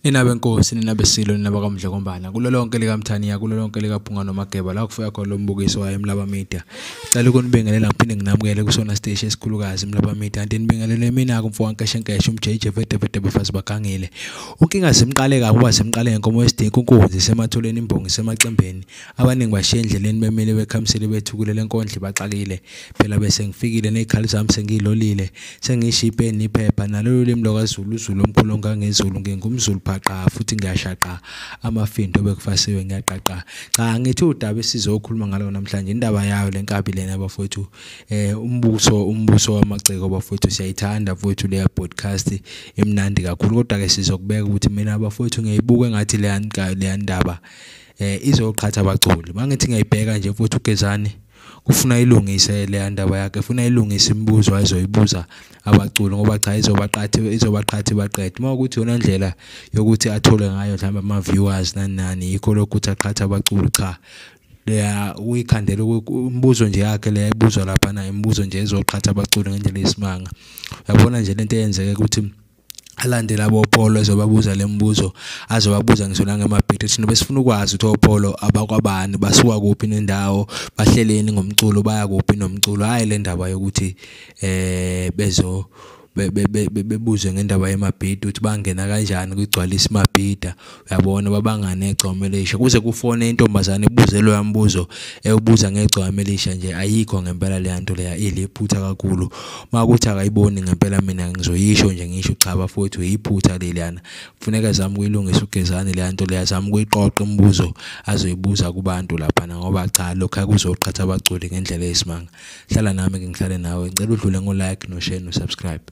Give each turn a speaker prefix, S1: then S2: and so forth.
S1: Ninabenkosi ninabesilo ninabakamdla kombana kulo lonke lika Mthaniya kulo lonke lika Phunga noMageba la kufika khona lo mbukiso wa eMlaba Media. Cela ukunibingelela ngiphinde nginamukele kusona stage esikhulukazi eMlaba Media. Kanti nibingelele mina ke mfowethu Nkeshenkeshe umJJ vede bafazi bagangile. Unkinga simqale kabi ngoba simqale ngenkomo yesidinga unkunzi sematholeni imbongi semaqembeni. Abaningi bashiya endleleni bemile bekhamisile bethukule lenkondlo baxakile. Phela bese ngifikile nezikhali zami sengilolile. Sengishipe niphepha nalolu limi lokwaZulu uZulu omkhulu ngangezulu ngingumZulu phaqa futhi ngiyashaqa amafindo bekufasiwe ngiyaqaqa. Cha ngithi udaba esizokhuluma ngalo namhlanje indaba yayo lenkabi lena bafowethu umbuso wamagceko bafowethu siyayithanda bafowethu leya podcast imnandi kakhulu kodwa ke sizokubeka ukuthi mina bafowethu ngiyibuka ngathi leya ndaba izoqhatha abaculi. Mangithi ngiyibheka nje mfowethu uGezani kufuna ilungise le ndaba yakhe ufuna ilungise imibuzo ayizoyibuza abaculi ngoba cha izobaqhathi baqede makuthi yona ndlela yokuthi athole ngayo mhlawumbe ama viewers nani yikho lokuthi aqhatha abaculi cha leya uyikhandela umbuzo nje yakhe le ibuzwa lapha na imibuzo nje ezoqhatha abaculi ngendlela yesimanga. Uyabona nje lento eyenzeke ukuthi alandela boPholo ezobabuza lembuzo azobabuza ngisho nangemabhidi thina besifuna ukwazi ukuthi oPholo abakwabani basuka kuphi nendawo bahleleni ngomculo baya kuphi nomculo hayi le ndaba yokuthi bebuze ngendaba yemabhidi ukuthi bangena kanjani kwigcwalisa imabhida. Uyabona babangane egcomelisha kuze kufone intombazane ibuze lo yambuzo eyobuza ngegcomelisha nje ayikho ngempela le nto leya iliphutha kakhulu makuthi akayiboni ngempela mina ngizoyisho nje ngisho cha bafowethu iyiphutha leliyana kufuneka zami kuyilungisa uGezani le nto leya zami kuyiqoqa imibuzo azoyibuza kubantu lapha ngoba cha lokho akuzoqhatha abaculi ngendlela yesimanga. Hlala nami ngihlale nawe ngicela udlule ngo like no share no subscribe.